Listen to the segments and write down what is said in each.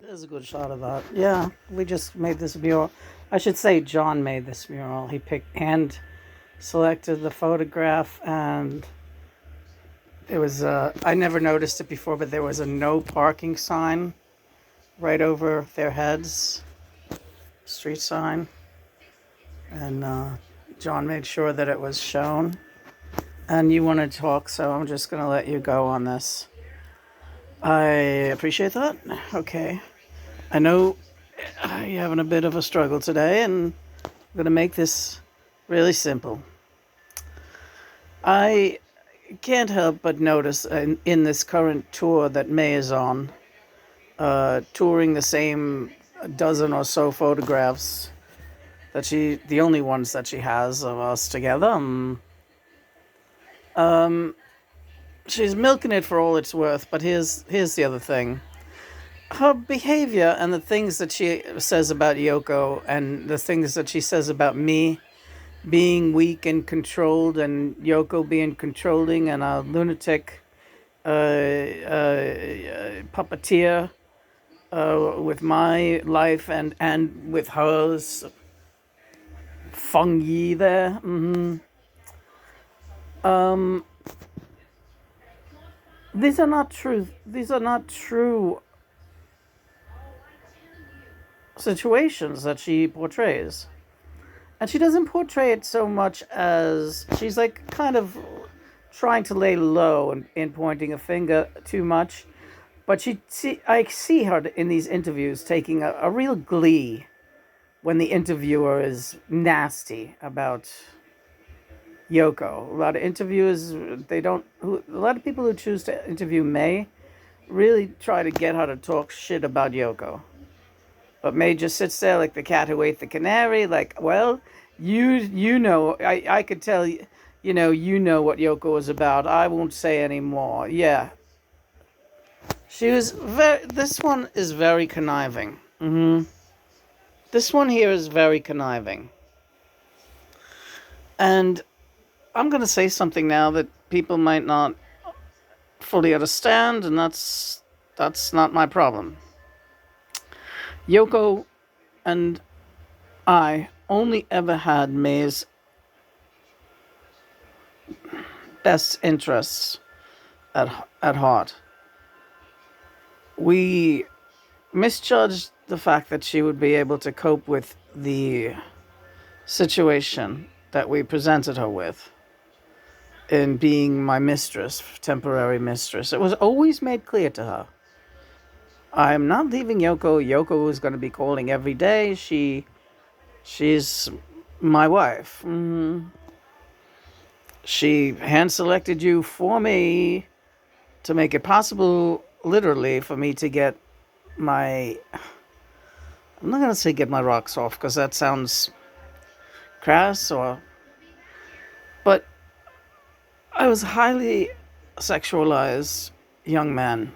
There's a good shot of that. Yeah, we just made this mural. I should say John made this mural. He picked hand selected the photograph, and it was I never noticed it before, but there was a no parking sign right over their heads, street sign, and John made sure that it was shown. And you want to talk, so I'm just going to let you go on this. I appreciate that. Okay. I know you're having a bit of a struggle today, and I'm going to make this really simple. I can't help but notice in this current tour that May is on, touring the same dozen or so photographs that the only ones that she has of us together. She's milking it for all it's worth, but here's the other thing. Her behavior and the things that she says about Yoko and the things that she says about me being weak and controlled, and Yoko being controlling and a lunatic puppeteer with my life and with hers. Fungi there. These are not true. These are not true situations that she portrays. And she doesn't portray it so much as she's like kind of trying to lay low and pointing a finger too much. But I see her in these interviews taking a real glee when the interviewer is nasty about Yoko. A lot of interviewers, a lot of people who choose to interview May really try to get her to talk shit about Yoko. But May just sits there like the cat who ate the canary, like, well, you know, I could tell you, you know what Yoko was about. I won't say any more. Yeah. This one is very conniving. This one here is very conniving. And I'm going to say something now that people might not fully understand, and that's not my problem. Yoko and I only ever had May's best interests at heart. We misjudged the fact that she would be able to cope with the situation that we presented her with in being my mistress, temporary mistress. It was always made clear to her. I'm not leaving Yoko. Yoko is going to be calling every day. She's my wife. She hand-selected you for me to make it possible, literally, for me to get I'm not going to say get my rocks off, because that sounds crass, but I was a highly sexualized young man.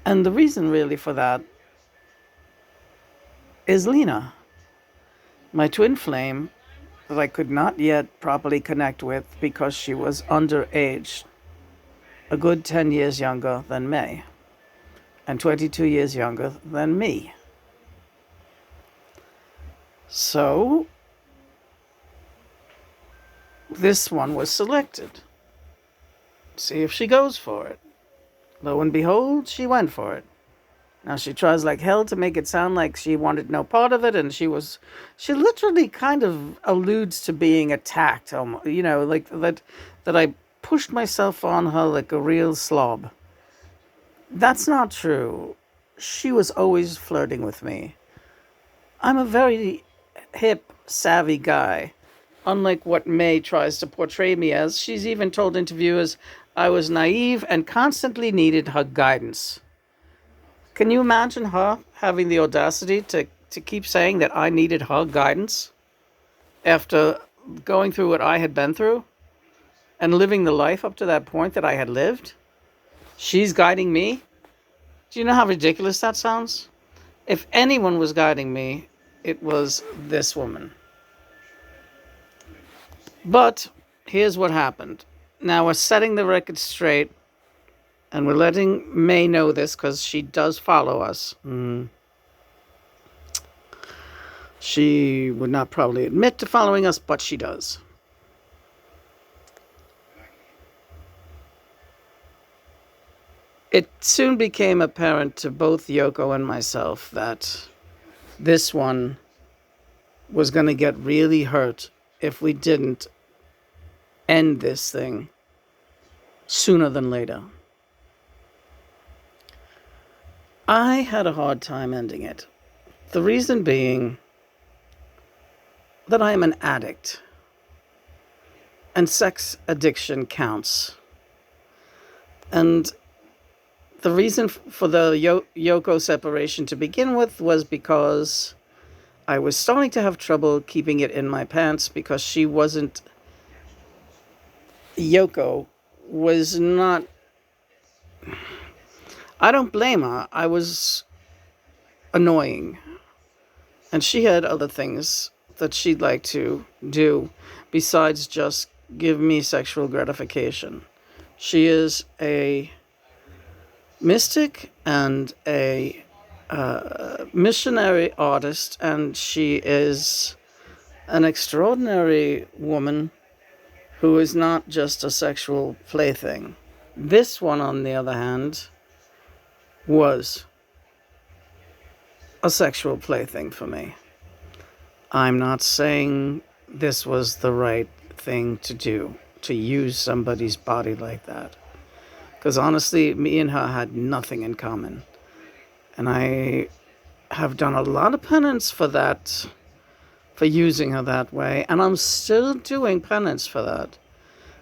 And the reason really for that is Lena, my twin flame that I could not yet properly connect with because she was underage, a good 10 years younger than May, and 22 years younger than me. So this one was selected. See if she goes for it. Lo and behold, she went for it. Now she tries like hell to make it sound like she wanted no part of it, and she literally kind of alludes to being attacked, like that I pushed myself on her like a real slob. That's not true. She was always flirting with me. I'm a very hip, savvy guy. Unlike what May tries to portray me as, she's even told interviewers I was naive and constantly needed her guidance. Can you imagine her having the audacity to keep saying that I needed her guidance after going through what I had been through and living the life up to that point that I had lived? She's guiding me? Do you know how ridiculous that sounds? If anyone was guiding me, it was this woman. But here's what happened. Now we're setting the record straight. And we're letting May know this because she does follow us. She would not probably admit to following us, but she does. It soon became apparent to both Yoko and myself that this one was going to get really hurt if we didn't end this thing sooner than later. I had a hard time ending it. The reason being that I am an addict, and sex addiction counts. And the reason for the Yoko separation to begin with was because I was starting to have trouble keeping it in my pants because she wasn't... Yoko was not... I don't blame her. I was annoying. And she had other things that she'd like to do besides just give me sexual gratification. She is a mystic and a missionary artist, and she is an extraordinary woman who is not just a sexual plaything. This one, on the other hand, was a sexual plaything for me. I'm not saying this was the right thing to do, to use somebody's body like that. Because honestly, me and her had nothing in common. And I have done a lot of penance for that, for using her that way. And I'm still doing penance for that.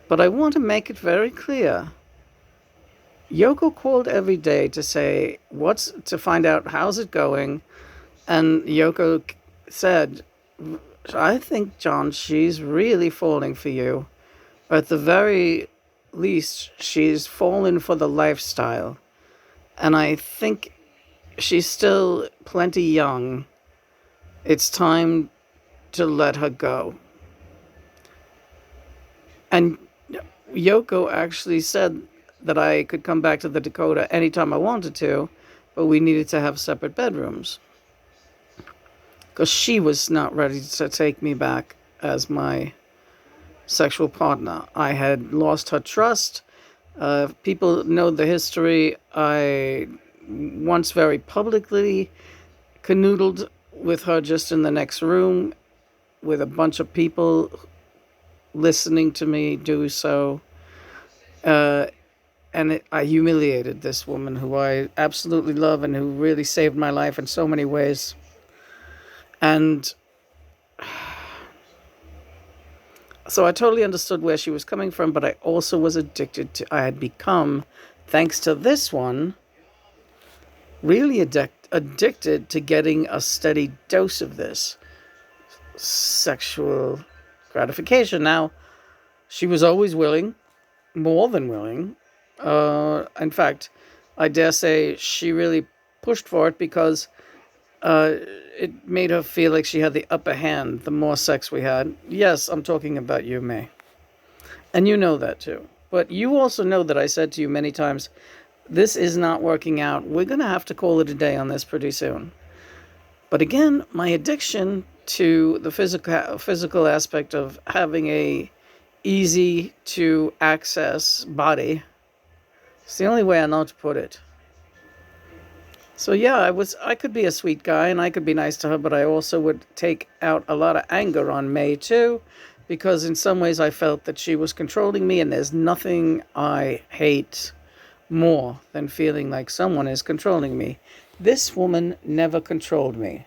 But I want to make it very clear. Yoko called every day to say, to find out how's it going. And Yoko said, I think, John, she's really falling for you. Or at the very least, she's fallen for the lifestyle. And I think she's still plenty young. It's time to let her go. And Yoko actually said that I could come back to the Dakota anytime I wanted to, but we needed to have separate bedrooms. Because she was not ready to take me back as my sexual partner. I had lost her trust. People know the history. I once very publicly canoodled with her just in the next room with a bunch of people listening to me do so. I humiliated this woman who I absolutely love and who really saved my life in so many ways. And so I totally understood where she was coming from, but I also was I had become, thanks to this one, really addicted to getting a steady dose of this sexual gratification. Now, she was always willing, more than willing. In fact, I dare say she really pushed for it because it made her feel like she had the upper hand the more sex we had. Yes, I'm talking about you, May. And you know that too. But you also know that I said to you many times, this is not working out. We're going to have to call it a day on this pretty soon. But again, my addiction to the physical aspect of having a easy to access body, it's the only way I know to put it. So yeah, I could be a sweet guy and I could be nice to her, but I also would take out a lot of anger on May too, because in some ways I felt that she was controlling me, and there's nothing I hate more than feeling like someone is controlling me. This woman never controlled me.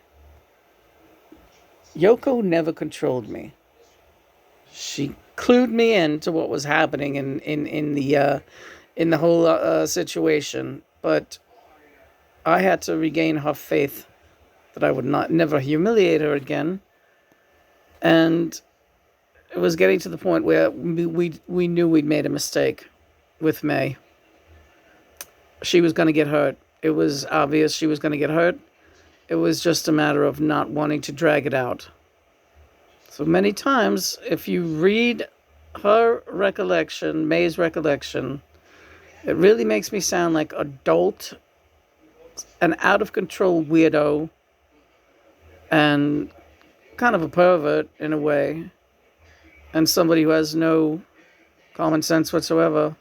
Yoko never controlled me. She clued me into what was happening in the whole situation, but I had to regain her faith that I would never humiliate her again. And it was getting to the point where we knew we'd made a mistake with May. She was going to get hurt. It was obvious she was going to get hurt. It was just a matter of not wanting to drag it out. So many times, if you read her recollection, May's recollection, It really makes me sound like adult, an out of control weirdo, and kind of a pervert in a way, and somebody who has no common sense whatsoever.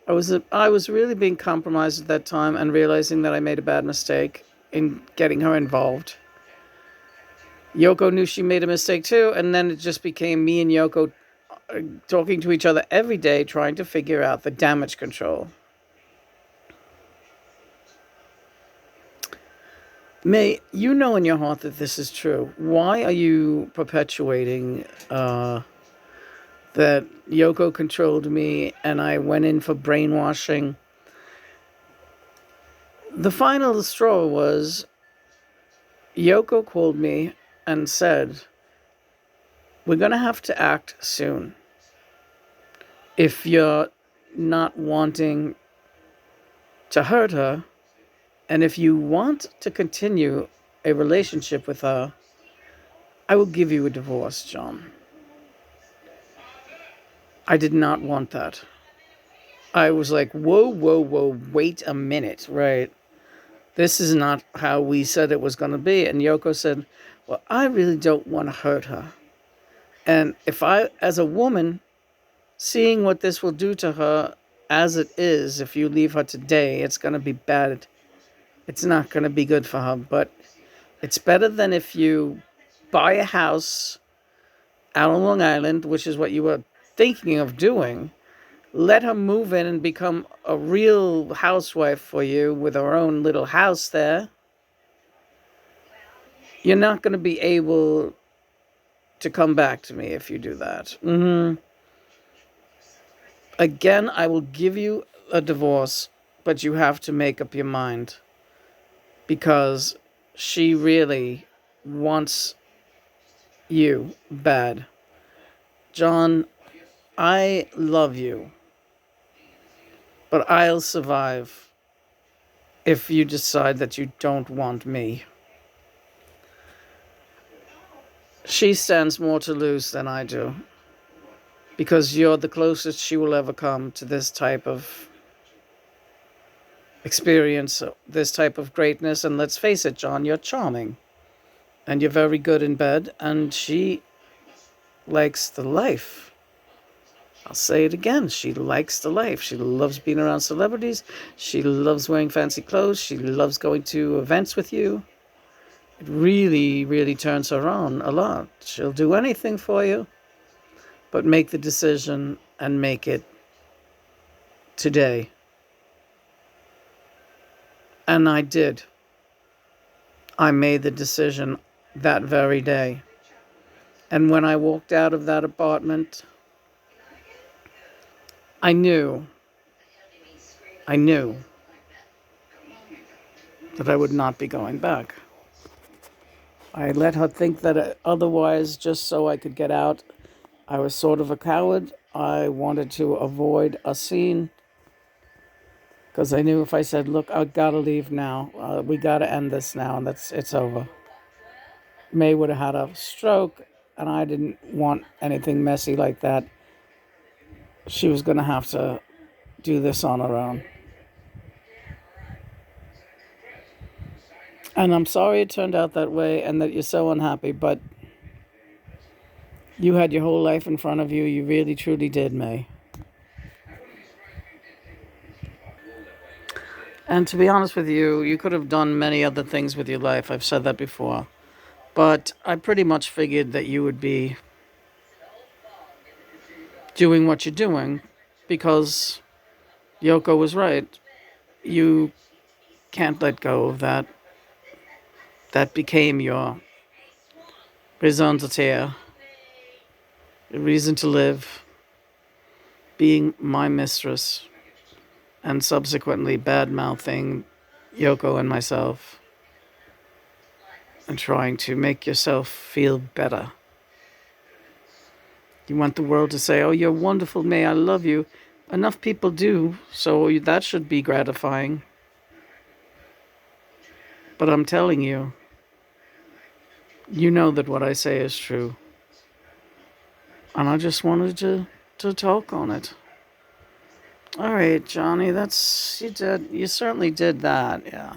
I was really being compromised at that time and realizing that I made a bad mistake in getting her involved. Yoko knew she made a mistake too, and then it just became me and Yoko talking to each other every day, trying to figure out the damage control. May, you know in your heart that this is true. Why are you perpetuating that Yoko controlled me and I went in for brainwashing? The final straw was Yoko called me and said, "We're going to have to act soon. If you're not wanting to hurt her, and if you want to continue a relationship with her, I will give you a divorce, John." I did not want that. I was like, whoa, whoa, whoa, wait a minute, right? This is not how we said it was going to be. And Yoko said, well, I really don't want to hurt her. And if I, as a woman, seeing what this will do to her as it is, if you leave her today, it's going to be bad. It's not going to be good for her. But it's better than if you buy a house out on Long Island, which is what you were thinking of doing. Let her move in and become a real housewife for you with her own little house there. You're not going to be able to come back to me if you do that. Again, I will give you a divorce, but you have to make up your mind because she really wants you bad. John, I love you, but I'll survive if you decide that you don't want me. She stands more to lose than I do because you're the closest she will ever come to this type of experience, this type of greatness. And let's face it, John, you're charming and you're very good in bed, and she likes the life. I'll say it again. She likes the life. She loves being around celebrities. She loves wearing fancy clothes. She loves going to events with you. It really, really turns her on a lot. She'll do anything for you, but make the decision and make it today. And I did. I made the decision that very day. And when I walked out of that apartment, I knew that I would not be going back. I let her think that otherwise, just so I could get out. I was sort of a coward. I wanted to avoid a scene because I knew if I said, look, I gotta leave now. We gotta end this now, and it's over. May would have had a stroke, and I didn't want anything messy like that. She was going to have to do this on her own. And I'm sorry it turned out that way and that you're so unhappy, but you had your whole life in front of you. You really, truly did, May. And to be honest with you, you could have done many other things with your life. I've said that before. But I pretty much figured that you would be doing what you're doing because Yoko was right. You can't let go of that. That became your raison d'etre, a reason to live, being my mistress, and subsequently bad-mouthing Yoko and myself, and trying to make yourself feel better. You want the world to say, oh, you're wonderful, May, I love you. Enough people do, so that should be gratifying. But I'm telling you, you know that what I say is true. And I just wanted to talk on it. All right, Johnny, you certainly did that, yeah.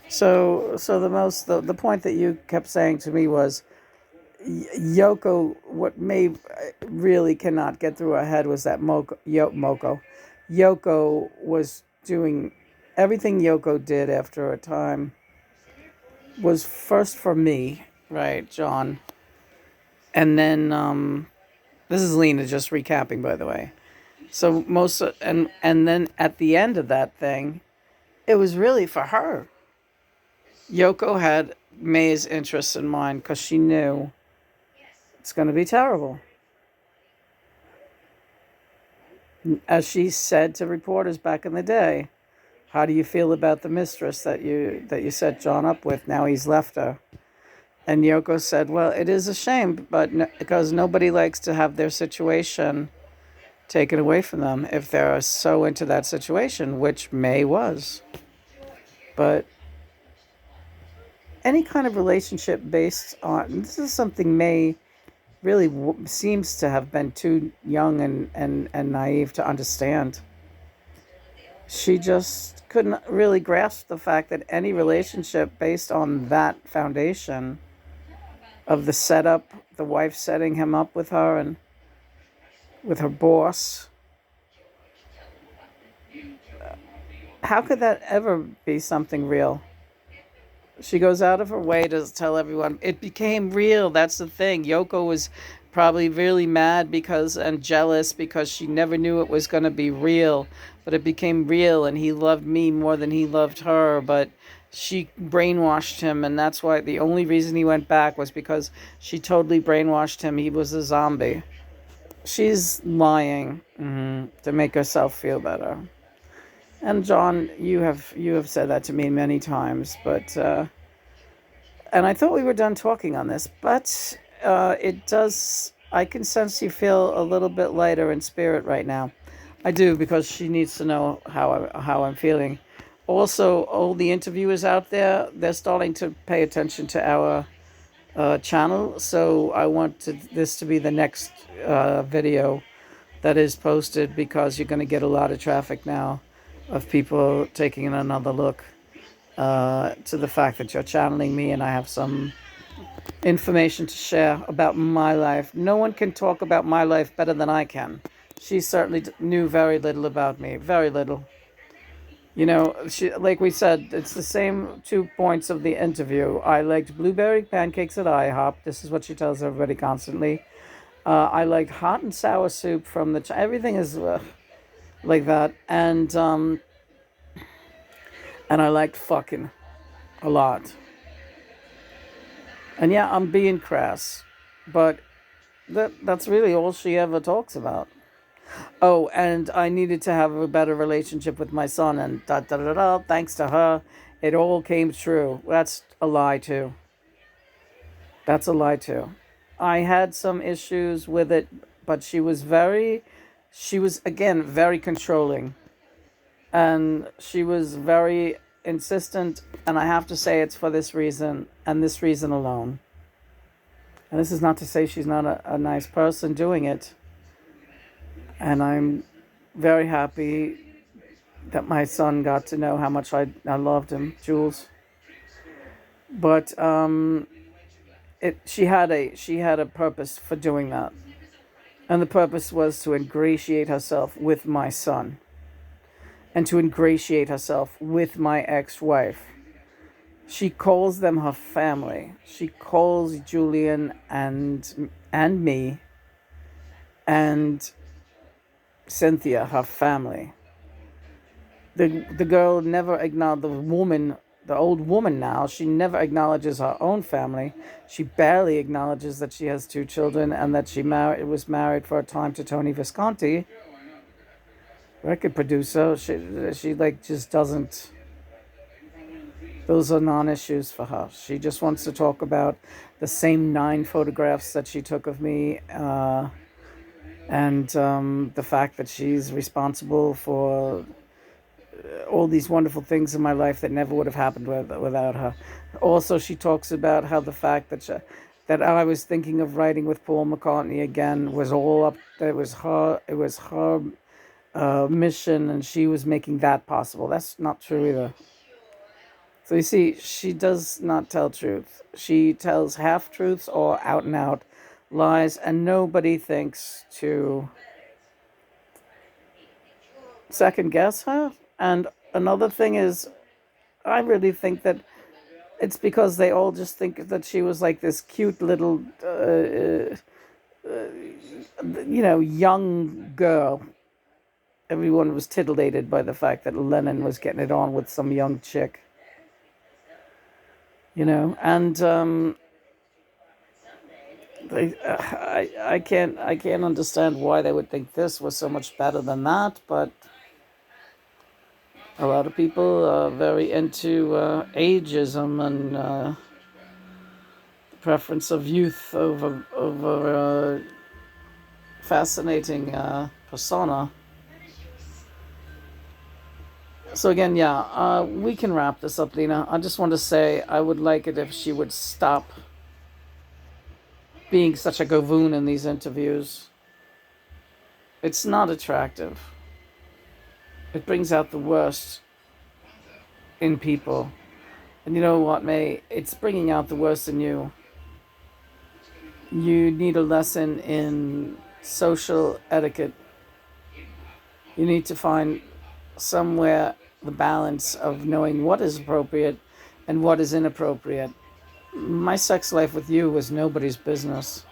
So the point that you kept saying to me was Yoko. What may really cannot get through her head was that Yoko was doing everything Yoko did after a time was first for me, right, John, and then this is Lena just recapping, by the way. So and then at the end of that thing, it was really for her. Yoko had May's interests in mind because she knew it's going to be terrible. As she said to reporters back in the day, how do you feel about the mistress that you set John up with? Now he's left her. And Yoko said, well, it is a shame, but because nobody likes to have their situation taken away from them if they're so into that situation, which May was. But any kind of relationship based on this is something May really seems to have been too young and naive to understand. She just couldn't really grasp the fact that any relationship based on that foundation of the setup, the wife setting him up with her and with her boss, how could that ever be something real? She goes out of her way to tell everyone it became real. That's the thing. Yoko was probably really mad because and jealous because she never knew it was going to be real, but it became real and he loved me more than he loved her, but she brainwashed him, and that's why the only reason he went back was because she totally brainwashed him. He was a zombie. She's lying to make herself feel better. And John, you have said that to me many times, but and I thought we were done talking on this, but it does. I can sense you feel a little bit lighter in spirit right now. I do because she needs to know how I'm feeling. Also, all the interviewers out there, they're starting to pay attention to our channel. So I want this to be the next video that is posted because you're going to get a lot of traffic now of people taking another look to the fact that you're channeling me and I have some information to share about my life. No one can talk about my life better than I can. She certainly knew very little about me, very little. You know, like we said, it's the same 2 points of the interview. I liked blueberry pancakes at IHOP. This is what she tells everybody constantly. I liked hot and sour soup from everything is like that, and I liked fucking a lot. And yeah, I'm being crass, but that's really all she ever talks about. Oh, and I needed to have a better relationship with my son, and da da da da. Thanks to her, it all came true. That's a lie too. That's a lie too. I had some issues with it, but she was again very controlling, and she was very insistent. And I have to say, it's for this reason and this reason alone. And this is not to say she's not a nice person doing it. And I'm very happy that my son got to know how much I loved him, Jules. But she had a purpose for doing that, and the purpose was to ingratiate herself with my son, and to ingratiate herself with my ex-wife. She calls them her family. She calls Julian and me and Cynthia her family. The girl never acknowledged the old woman now. She never acknowledges her own family. She barely acknowledges that she has 2 children and that she was married for a time to Tony Visconti, record producer. She like just doesn't. Those are non-issues for her. She just wants to talk about the same 9 photographs that she took of me, and the fact that she's responsible for all these wonderful things in my life that never would have happened without her. Also, she talks about how the fact that that I was thinking of writing with Paul McCartney again was all up. That it was her mission, and she was making that possible. That's not true either. So you see, she does not tell truth. She tells half truths or out and out lies, and nobody thinks to second guess her. And another thing is, I really think that it's because they all just think that she was like this cute little, young girl. Everyone was titillated by the fact that Lennon was getting it on with some young chick, and I can't understand why they would think this was so much better than that, but a lot of people are very into ageism and the preference of youth over fascinating persona. So again, yeah, we can wrap this up, Lena. I just want to say I would like it if she would stop being such a gavoon in these interviews. It's not attractive. It brings out the worst in people. And you know what, May? It's bringing out the worst in you. You need a lesson in social etiquette. You need to find somewhere the balance of knowing what is appropriate and what is inappropriate. My sex life with you was nobody's business,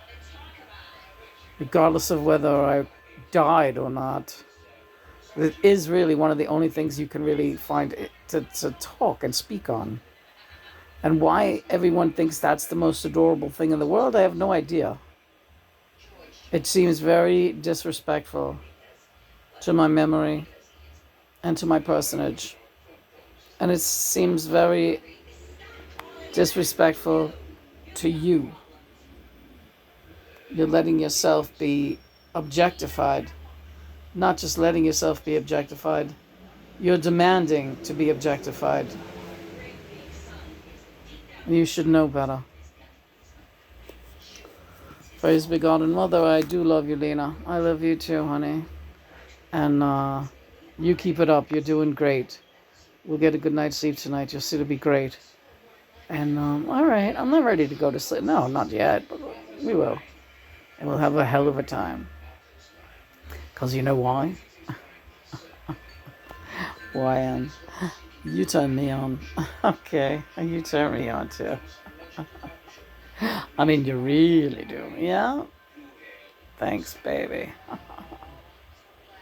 regardless of whether I died or not. It is really one of the only things you can really find to talk and speak on. And why everyone thinks that's the most adorable thing in the world, I have no idea. It seems very disrespectful to my memory and to my personage. And it seems very disrespectful to you. You're letting yourself be objectified. Not just letting yourself be objectified, you're demanding to be objectified. You should know better. Praise be God and Mother. I do love you, Lena. I love you too, honey. And you keep it up. You're doing great. We'll get a good night's sleep tonight. You'll see it'll be great. And all right, I'm not ready to go to sleep. No, not yet, but we will. And we'll have a hell of a time. Because you know why? Why, you turn me on. Okay, you turn me on too. I mean, you really do. Yeah? Thanks, baby.